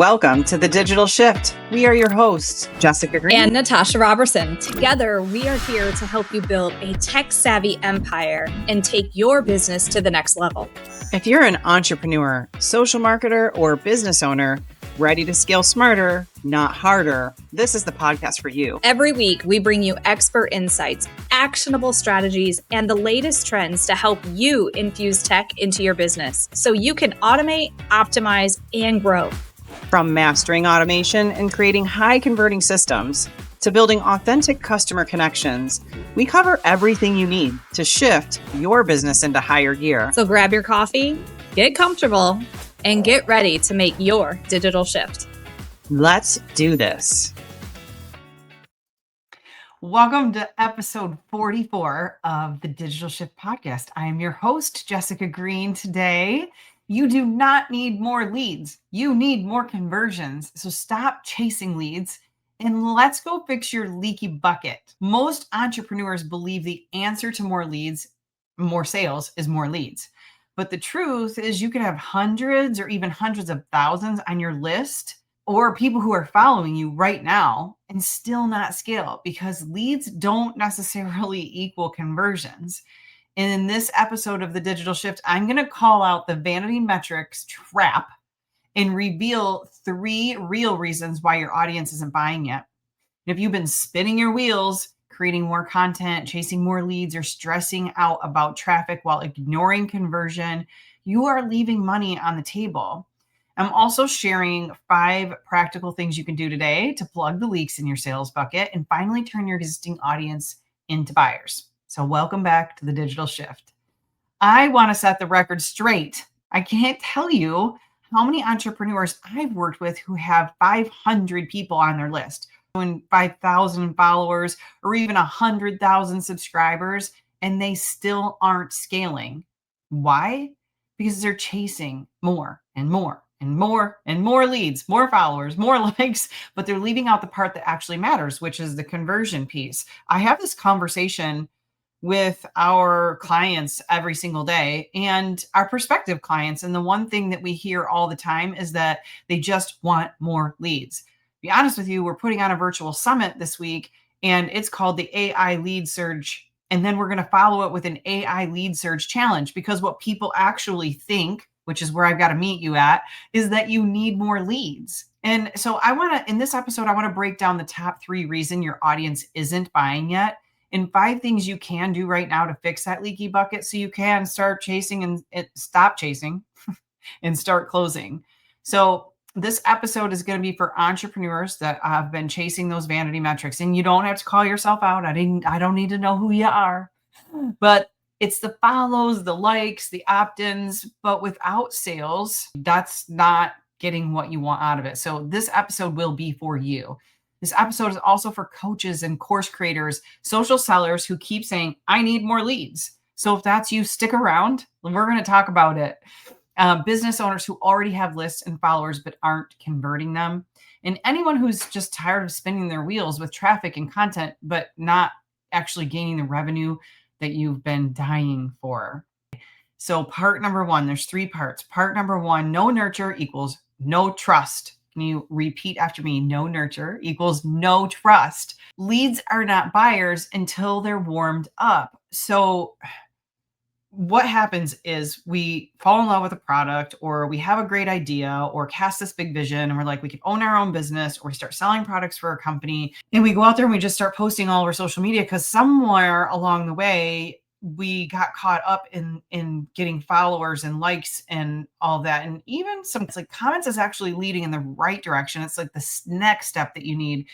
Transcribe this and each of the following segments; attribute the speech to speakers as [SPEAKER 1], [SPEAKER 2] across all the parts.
[SPEAKER 1] Welcome to The Digital Shift. We are your hosts, Jessica Green
[SPEAKER 2] and Natasha Robertson. Together, we are here to help you build a tech-savvy empire and take your business to the next level.
[SPEAKER 1] If you're an entrepreneur, social marketer, or business owner, ready to scale smarter, not harder, this is the podcast for you.
[SPEAKER 2] Every week, we bring you expert insights, actionable strategies, and the latest trends to help you infuse tech into your business so you can automate, optimize, and grow.
[SPEAKER 1] From mastering automation and creating high-converting systems to building authentic customer connections, we cover everything you need to shift your business into higher gear.
[SPEAKER 2] So grab your coffee, get comfortable, and get ready to make your digital shift.
[SPEAKER 1] Let's do this. Welcome to episode 44 of the Digital Shift podcast. I am your host, Jessica Green. Today, you do not need more leads. You need more conversions. So stop chasing leads and let's go fix your leaky bucket. Most entrepreneurs believe the answer to more leads, more sales is more leads. But the truth is you could have hundreds or even hundreds of thousands on your list or people who are following you right now and still not scale because leads don't necessarily equal conversions. And in this episode of The Digital Shift, I'm going to call out the vanity metrics trap and reveal 3 real reasons why your audience isn't buying yet. If you've been spinning your wheels, creating more content, chasing more leads, or stressing out about traffic while ignoring conversion, you are leaving money on the table. I'm also sharing 5 practical things you can do today to plug the leaks in your sales bucket and finally turn your existing audience into buyers. So welcome back to The Digital Shift. I want to set the record straight. I can't tell you how many entrepreneurs I've worked with who have 500 people on their list, and 5,000 followers, or even 100,000 subscribers, and they still aren't scaling. Why? Because they're chasing more and more and more and more leads, more followers, more likes, but they're leaving out the part that actually matters, which is the conversion piece. I have this conversation with our clients every single day and our prospective clients. And the one thing that we hear all the time is that they just want more leads. To be honest with you, we're putting on a virtual summit this week and it's called the AI Lead Surge. And then we're going to follow it with an AI Lead Surge challenge because what people actually think, which is where I've got to meet you at, is that you need more leads. And so in this episode, I want to break down the top 3 reasons your audience isn't buying yet and 5 things you can do right now to fix that leaky bucket so you can start chasing and stop chasing and start closing. So this episode is going to be for entrepreneurs that have been chasing those vanity metrics. And you don't have to call yourself out. I don't need to know who you are. But it's the follows, the likes, the opt-ins. But without sales, that's not getting what you want out of it. So this episode will be for you. This episode is also for coaches and course creators, social sellers who keep saying, I need more leads. So if that's you, stick around. We're going to talk about it. Business owners who already have lists and followers but aren't converting them. And anyone who's just tired of spinning their wheels with traffic and content, but not actually gaining the revenue that you've been dying for. So part number 1, there's 3 parts. Part number 1, no nurture equals no trust. Can you repeat after me? No nurture equals no trust. Leads are not buyers until they're warmed up. So what happens is we fall in love with a product or we have a great idea or cast this big vision and we're like, we can own our own business or we start selling products for a company and we go out there and we just start posting all over social media because somewhere along the way, we got caught up in getting followers and likes and all that. And even it's like comments is actually leading in the right direction. It's like the next step that you need.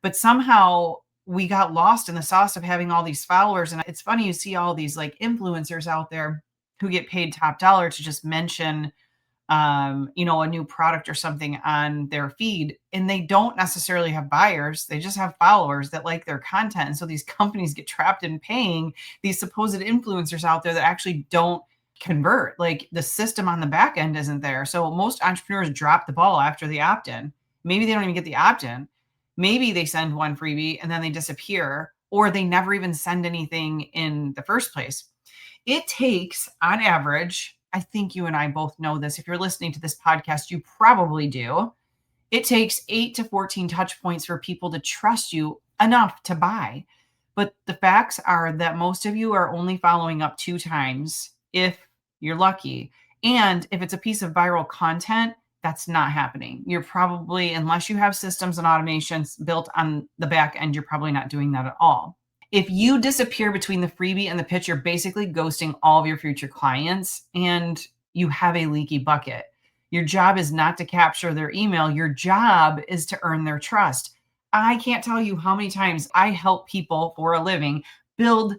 [SPEAKER 1] But somehow we got lost in the sauce of having all these followers. And it's funny, you see all these like influencers out there who get paid top dollar to just mention a new product or something on their feed, and they don't necessarily have buyers. They just have followers that like their content. And so these companies get trapped in paying these supposed influencers out there that actually don't convert. Like the system on the back end isn't there. So most entrepreneurs drop the ball after the opt-in. Maybe they don't even get the opt-in. Maybe they send one freebie and then they disappear, or they never even send anything in the first place. It takes, on average, I think you and I both know this. If you're listening to this podcast, you probably do. It takes 8 to 14 touch points for people to trust you enough to buy. But the facts are that most of you are only following up 2 times if you're lucky. And if it's a piece of viral content, that's not happening. You're probably, unless you have systems and automations built on the back end, you're probably not doing that at all. If you disappear between the freebie and the pitch, you're basically ghosting all of your future clients and you have a leaky bucket. Your job is not to capture their email. Your job is to earn their trust. I can't tell you how many times I help people for a living build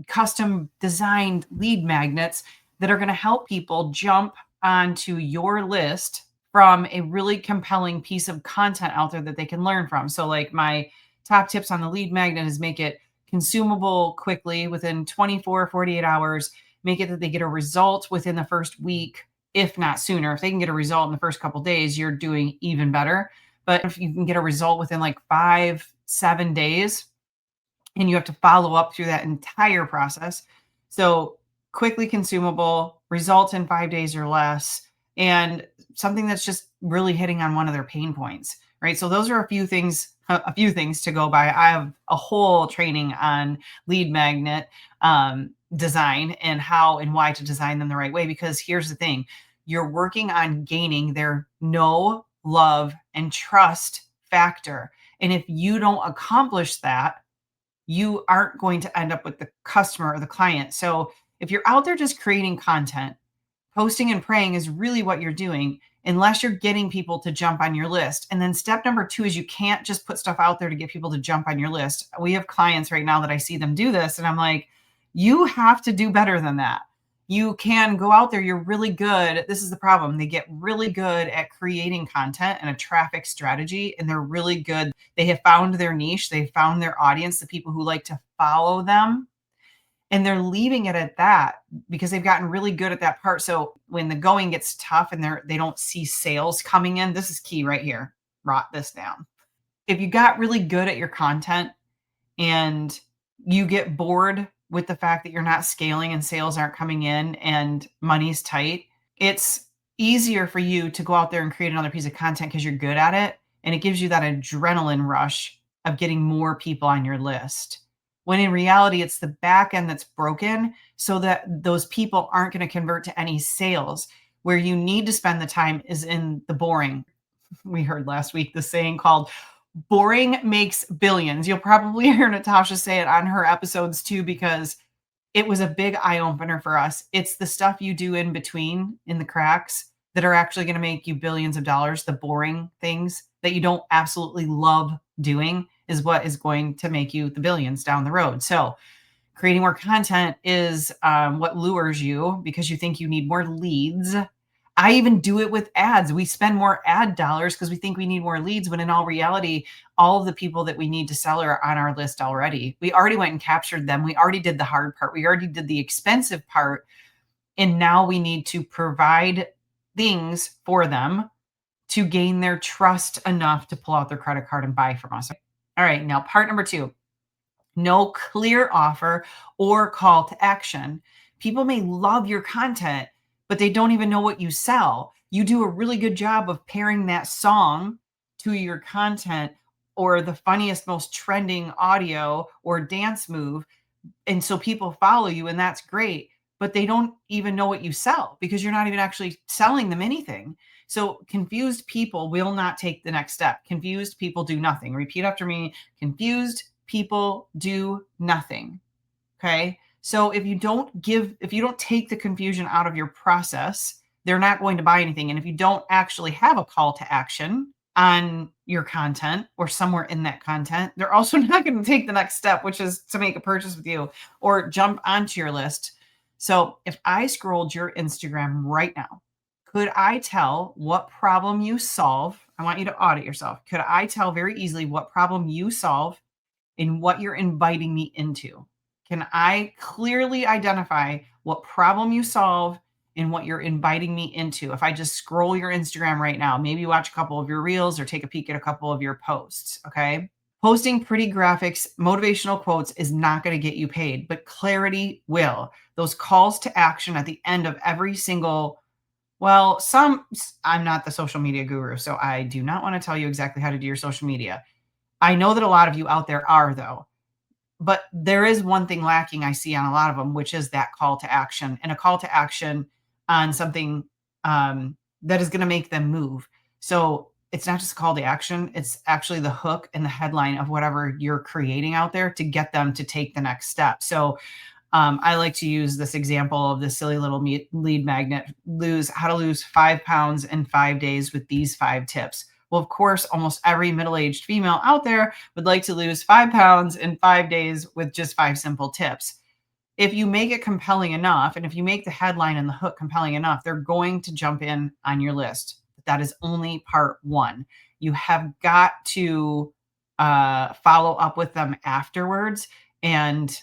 [SPEAKER 1] custom designed lead magnets that are going to help people jump onto your list from a really compelling piece of content out there that they can learn from. So, like, my top tips on the lead magnet is make it consumable quickly within 24, 48 hours, make it that they get a result within the first week, if not sooner. If they can get a result in the first couple of days, you're doing even better. But if you can get a result within like 5, 7 days, and you have to follow up through that entire process. So quickly consumable, results in 5 days or less, and something that's just really hitting on one of their pain points, right? So those are a few things to go by. I have a whole training on lead magnet design and how and why to design them the right way, because here's the thing. You're working on gaining their know, love, and trust factor. And if you don't accomplish that, you aren't going to end up with the customer or the client. So if you're out there just creating content, posting and praying is really what you're doing, unless you're getting people to jump on your list. And then step number 2 is you can't just put stuff out there to get people to jump on your list. We have clients right now that I see them do this, and I'm like, you have to do better than that. You can go out there, you're really good. This is the problem. They get really good at creating content and a traffic strategy, and they're really good. They have found their niche, they found their audience, the people who like to follow them, and they're leaving it at that because they've gotten really good at that part. So when the going gets tough and they don't see sales coming in, this is key right here. Write this down. If you got really good at your content and you get bored with the fact that you're not scaling and sales aren't coming in and money's tight, it's easier for you to go out there and create another piece of content because you're good at it. And it gives you that adrenaline rush of getting more people on your list. When in reality, it's the back end that's broken so that those people aren't going to convert to any sales. Where you need to spend the time is in the boring. We heard last week the saying called boring makes billions. You'll probably hear Natasha say it on her episodes too, because it was a big eye opener for us. It's the stuff you do in between, in the cracks, that are actually going to make you billions of dollars. The boring things that you don't absolutely love doing is what is going to make you the billions down the road. So creating more content is what lures you because you think you need more leads. I even do it with ads. We spend more ad dollars because we think we need more leads, when in all reality, all of the people that we need to sell are on our list already. We already went and captured them. We already did the hard part. We already did the expensive part. And now we need to provide things for them to gain their trust enough to pull out their credit card and buy from us. All right, now part number 2, no clear offer or call to action. People may love your content, but they don't even know what you sell. You do a really good job of pairing that song to your content or the funniest, most trending audio or dance move. And so people follow you, and that's great, but they don't even know what you sell because you're not even actually selling them anything. So confused people will not take the next step. Confused people do nothing. Repeat after me. Confused people do nothing. Okay. So if you don't take the confusion out of your process, they're not going to buy anything. And if you don't actually have a call to action on your content or somewhere in that content, they're also not going to take the next step, which is to make a purchase with you or jump onto your list. So if I scrolled your Instagram right now, could I tell what problem you solve? I want you to audit yourself. Could I tell very easily what problem you solve and what you're inviting me into? Can I clearly identify what problem you solve and what you're inviting me into? If I just scroll your Instagram right now, maybe watch a couple of your reels or take a peek at a couple of your posts, okay? Posting pretty graphics, motivational quotes is not going to get you paid, but clarity will. Those calls to action at the end of every single Well, I'm not the social media guru, so I do not want to tell you exactly how to do your social media. I know that a lot of you out there are, though. But there is one thing lacking I see on a lot of them, which is that call to action, and a call to action on something that is going to make them move. So it's not just a call to action, it's actually the hook and the headline of whatever you're creating out there to get them to take the next step. So I like to use this example of this silly little lead magnet: how to lose 5 pounds in 5 days with these 5 tips. Well, of course, almost every middle-aged female out there would like to lose 5 pounds in 5 days with just 5 simple tips. If you make it compelling enough, and if you make the headline and the hook compelling enough, they're going to jump in on your list. That is only part one. You have got to follow up with them afterwards and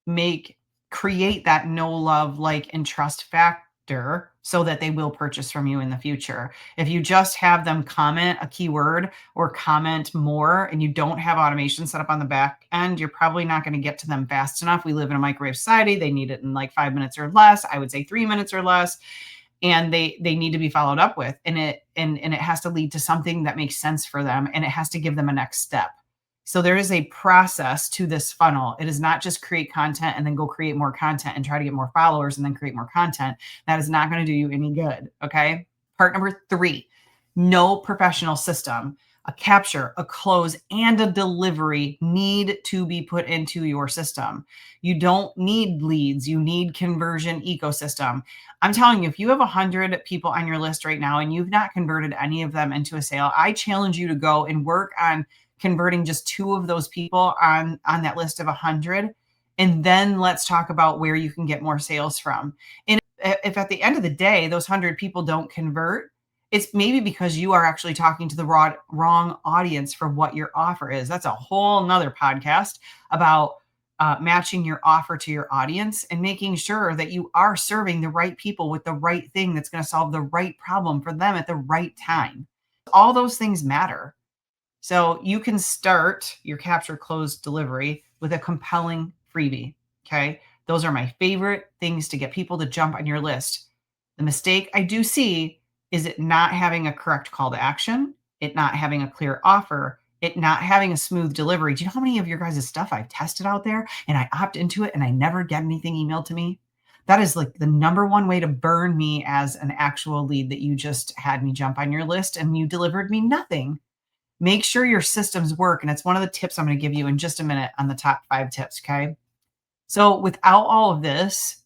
[SPEAKER 1] make create that know, love, like, and trust factor so that they will purchase from you in the future. If you just have them comment a keyword or comment more and you don't have automation set up on the back end, you're probably not going to get to them fast enough. We live in a microwave society. They need it in like 5 minutes or less. I would say 3 minutes or less. And they need to be followed up with. And it has to lead to something that makes sense for them, and it has to give them a next step. So there is a process to this funnel. It is not just create content and then go create more content and try to get more followers and then create more content. That is not going to do you any good. Okay. Part number 3, no professional system. A capture, a close, and a delivery need to be put into your system. You don't need leads. You need conversion ecosystem. I'm telling you, if you have 100 people on your list right now and you've not converted any of them into a sale, I challenge you to go and work on converting just 2 of those people on that list of 100. And then let's talk about where you can get more sales from. And if at the end of the day, those 100 people don't convert, it's maybe because you are actually talking to the wrong audience for what your offer is. That's a whole nother podcast about matching your offer to your audience and making sure that you are serving the right people with the right thing that's going to solve the right problem for them at the right time. All those things matter. So you can start your capture, close, delivery with a compelling freebie. Okay. Those are my favorite things to get people to jump on your list. The mistake I do see is it not having a correct call to action, it not having a clear offer, it not having a smooth delivery. Do you know how many of your guys' stuff I've tested out there and I opt into it and I never get anything emailed to me? That is like the number one way to burn me as an actual lead, that you just had me jump on your list and you delivered me nothing. Make sure your systems work. And it's one of the tips I'm going to give you in just a minute on the top 5 tips. Okay. So without all of this,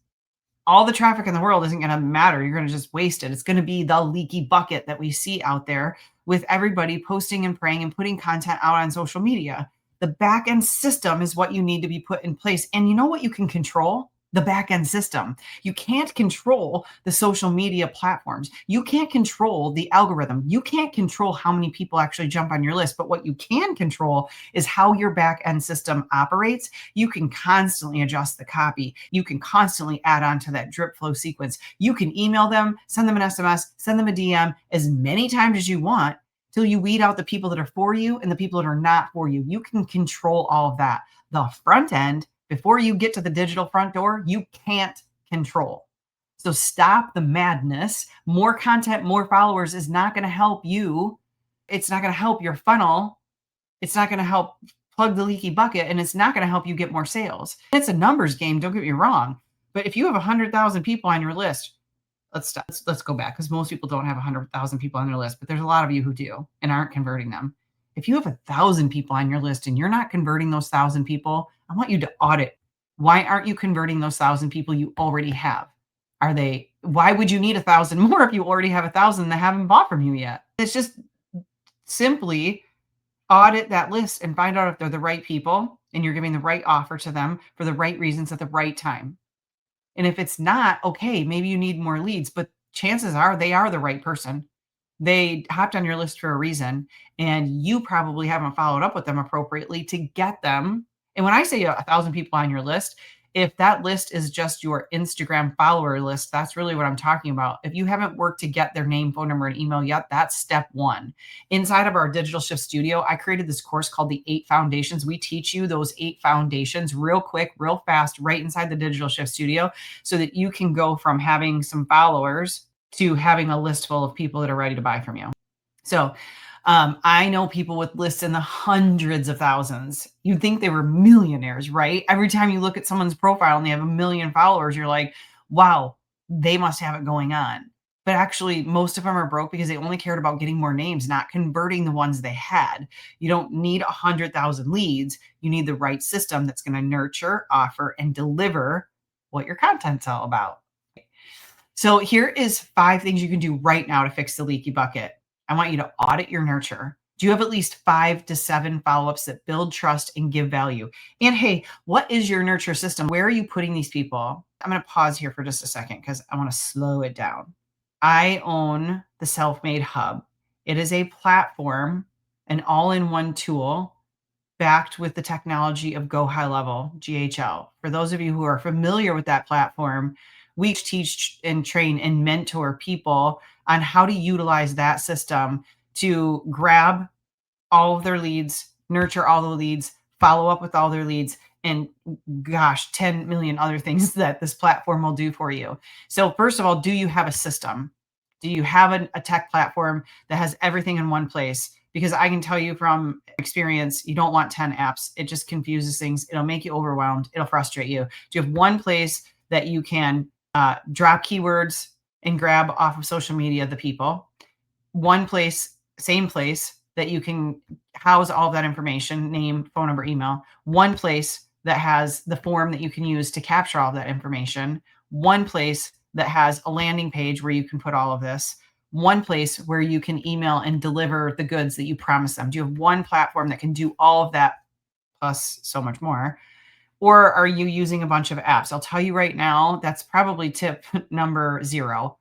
[SPEAKER 1] all the traffic in the world isn't going to matter. You're going to just waste it. It's going to be the leaky bucket that we see out there with everybody posting and praying and putting content out on social media. The back end system is what you need to be put in place. And you know what you can control? The back end system. You can't control the social media platforms. You can't control the algorithm. You can't control how many people actually jump on your list. But what you can control is how your back end system operates. You can constantly adjust the copy. You can constantly add on to that drip flow sequence. You can email them, send them an SMS, send them a DM as many times as you want till you weed out the people that are for you and the people that are not for you. You can control all of that. The front end, before you get to the digital front door, you can't control. So stop the madness. More content, more followers is not going to help you. It's not going to help your funnel. It's not going to help plug the leaky bucket, and it's not going to help you get more sales. It's a numbers game, don't get me wrong. But if you have 100,000 people on your list, let's go back, because most people don't have 100,000 people on their list, but there's a lot of you who do and aren't converting them. If you have 1,000 people on your list and you're not converting those 1,000 people, I want you to audit. Why aren't you converting those 1,000 people you already have? Why would you need 1,000 more if you already have 1,000 that haven't bought from you yet? It's just simply audit that list and find out if they're the right people and you're giving the right offer to them for the right reasons at the right time. And if it's not, okay, maybe you need more leads, but chances are they are the right person. They hopped on your list for a reason, and you probably haven't followed up with them appropriately to get them. And when I say 1,000 people on your list, if that list is just your Instagram follower list, that's really what I'm talking about. If you haven't worked to get their name, phone number, and email yet, that's step 1. Inside of our Digital Shift Studio, I created this course called the 8 Foundations. We teach you those 8 foundations real quick, real fast, right inside the Digital Shift Studio, so that you can go from having some followers to having a list full of people that are ready to buy from you. So I know people with lists in the hundreds of thousands. You'd think they were millionaires, right? Every time you look at someone's profile and they have 1 million followers, you're like, wow, they must have it going on. But actually, most of them are broke because they only cared about getting more names, not converting the ones they had. You don't need 100,000 leads. You need the right system that's going to nurture, offer, and deliver what your content's all about. So here is 5 things you can do right now to fix the leaky bucket. I want you to audit your nurture. Do you have at least 5 to 7 follow-ups that build trust and give value? And hey, what is your nurture system? Where are you putting these people? I'm going to pause here for just a second because I want to slow it down. I own the Self-Made Hub. It is a platform, an all-in-one tool backed with the technology of Go High Level, GHL. For those of you who are familiar with that platform, we teach and train and mentor people on how to utilize that system to grab all of their leads, nurture all the leads, follow up with all their leads, and gosh, 10 million other things that this platform will do for you. So first of all, do you have a system? Do you have a tech platform that has everything in one place? Because I can tell you from experience, you don't want 10 apps. It just confuses things. It'll make you overwhelmed. It'll frustrate you. Do you have one place that you can drop keywords and grab off of social media the people? One place, same place that you can house all of that information, name, phone number, email. One place that has the form that you can use to capture all of that information. One place that has a landing page where you can put all of this. One place where you can email and deliver the goods that you promise them. Do you have one platform that can do all of that plus so much more? Or are you using a bunch of apps? I'll tell you right now, that's probably tip number 0.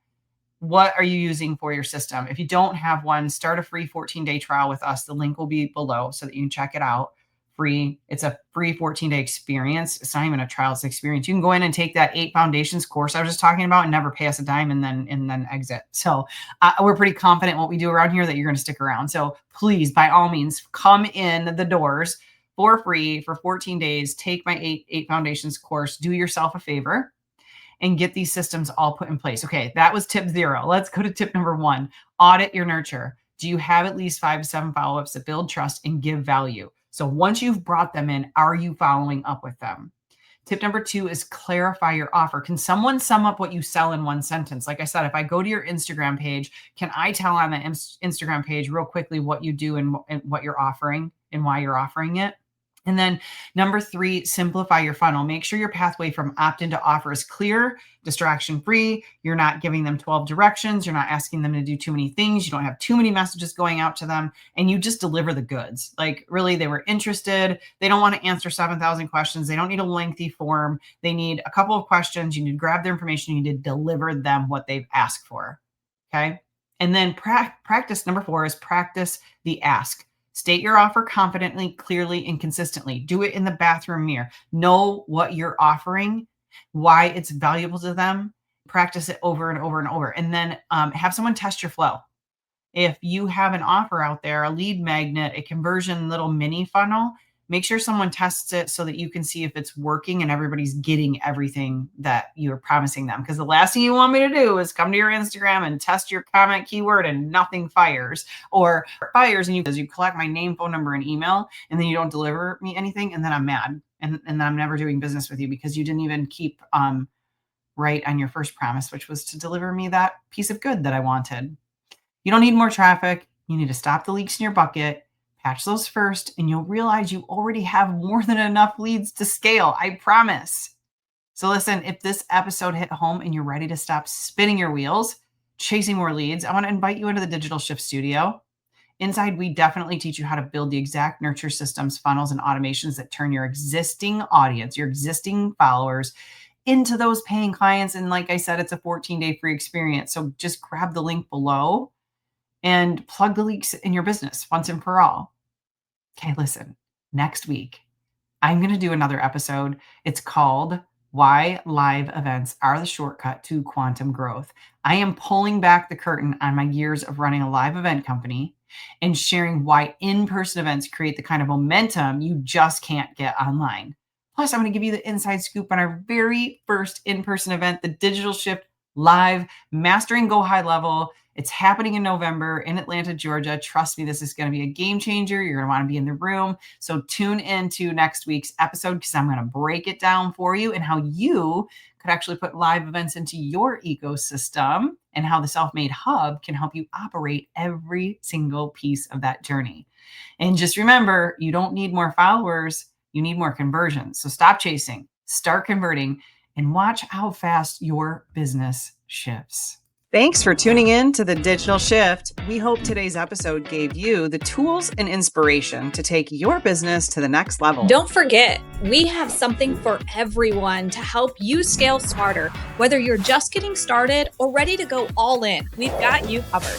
[SPEAKER 1] What are you using for your system? If you don't have one, start a free 14-day trial with us. The link will be below so that you can check it out. Free. It's a free 14-day experience. It's not even a trial, it's an experience. You can go in and take that 8 foundations course I was just talking about and never pay us a dime and then exit. So we're pretty confident what we do around here that you're going to stick around. So please, by all means, come in the doors for free for 14 days. Take my 8 foundations course. Do yourself a favor and get these systems all put in place. Okay, that was tip 0. Let's go to tip number 1. Audit your nurture. Do you have at least 5 to 7 follow-ups that build trust and give value? So once you've brought them in, are you following up with them? Tip number 2 is clarify your offer. Can someone sum up what you sell in one sentence? Like I said, if I go to your Instagram page, can I tell on the Instagram page real quickly what you do and what you're offering and why you're offering it? And then number 3, simplify your funnel. Make sure your pathway from opt-in to offer is clear, distraction-free. You're not giving them 12 directions. You're not asking them to do too many things. You don't have too many messages going out to them, and you just deliver the goods. Like really, they were interested. They don't want to answer 7,000 questions. They don't need a lengthy form. They need a couple of questions. You need to grab their information. You need to deliver them what they've asked for. Okay. And then practice number 4 is practice the ask. State your offer confidently, clearly, and consistently. Do it in the bathroom mirror. Know what you're offering, why it's valuable to them. Practice it over and over and over. And then have someone test your flow. If you have an offer out there, a lead magnet, a conversion little mini funnel, make sure someone tests it so that you can see if it's working and everybody's getting everything that you're promising them. Because the last thing you want me to do is come to your Instagram and test your comment keyword and nothing fires, or fires and you collect my name, phone number, and email, and then you don't deliver me anything, and then I'm mad and then I'm never doing business with you because you didn't even keep right on your first promise, which was to deliver me that piece of good that I wanted. You don't need more traffic. You need to stop the leaks in your bucket. Patch those first, and you'll realize you already have more than enough leads to scale. I promise. So listen, if this episode hit home and you're ready to stop spinning your wheels, chasing more leads, I want to invite you into the Digital Shift Studio. Inside, we definitely teach you how to build the exact nurture systems, funnels, and automations that turn your existing audience, your existing followers, into those paying clients. And like I said, it's a 14-day free experience. So just grab the link below and plug the leaks in your business once and for all. Okay, listen, next week, I'm going to do another episode. It's called Why Live Events Are the Shortcut to Quantum Growth. I am pulling back the curtain on my years of running a live event company and sharing why in-person events create the kind of momentum you just can't get online. Plus, I'm going to give you the inside scoop on our very first in-person event, the Digital Shift live, Mastering Go High Level. It's happening in November in Atlanta, Georgia. Trust me, this is going to be a game changer. You're going to want to be in the room. So tune into next week's episode because I'm going to break it down for you and how you could actually put live events into your ecosystem and how the Self-Made Hub can help you operate every single piece of that journey. And just remember, you don't need more followers. You need more conversions. So stop chasing, start converting, and watch how fast your business shifts. Thanks for tuning in to The Digital Shift. We hope today's episode gave you the tools and inspiration to take your business to the next level.
[SPEAKER 2] Don't forget, we have something for everyone to help you scale smarter. Whether you're just getting started or ready to go all in, we've got you covered.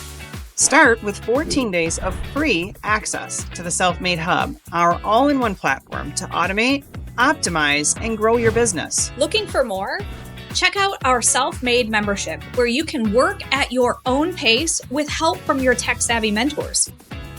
[SPEAKER 1] Start with 14 days of free access to the Self-Made Hub, our all-in-one platform to automate, optimize, and grow your business.
[SPEAKER 2] Looking for more? Check out our Self-Made membership, where you can work at your own pace with help from your tech-savvy mentors.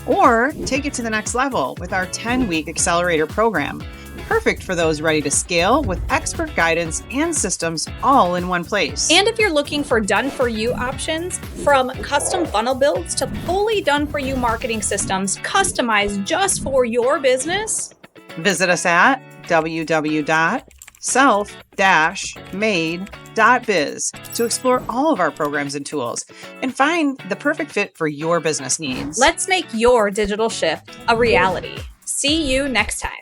[SPEAKER 1] Or take it to the next level with our 10-week accelerator program, perfect for those ready to scale with expert guidance and systems all in one place.
[SPEAKER 2] And if you're looking for done-for-you options, from custom funnel builds to fully done-for-you marketing systems customized just for your business,
[SPEAKER 1] visit us at www.self-made.biz to explore all of our programs and tools and find the perfect fit for your business needs.
[SPEAKER 2] Let's make your digital shift a reality. See you next time.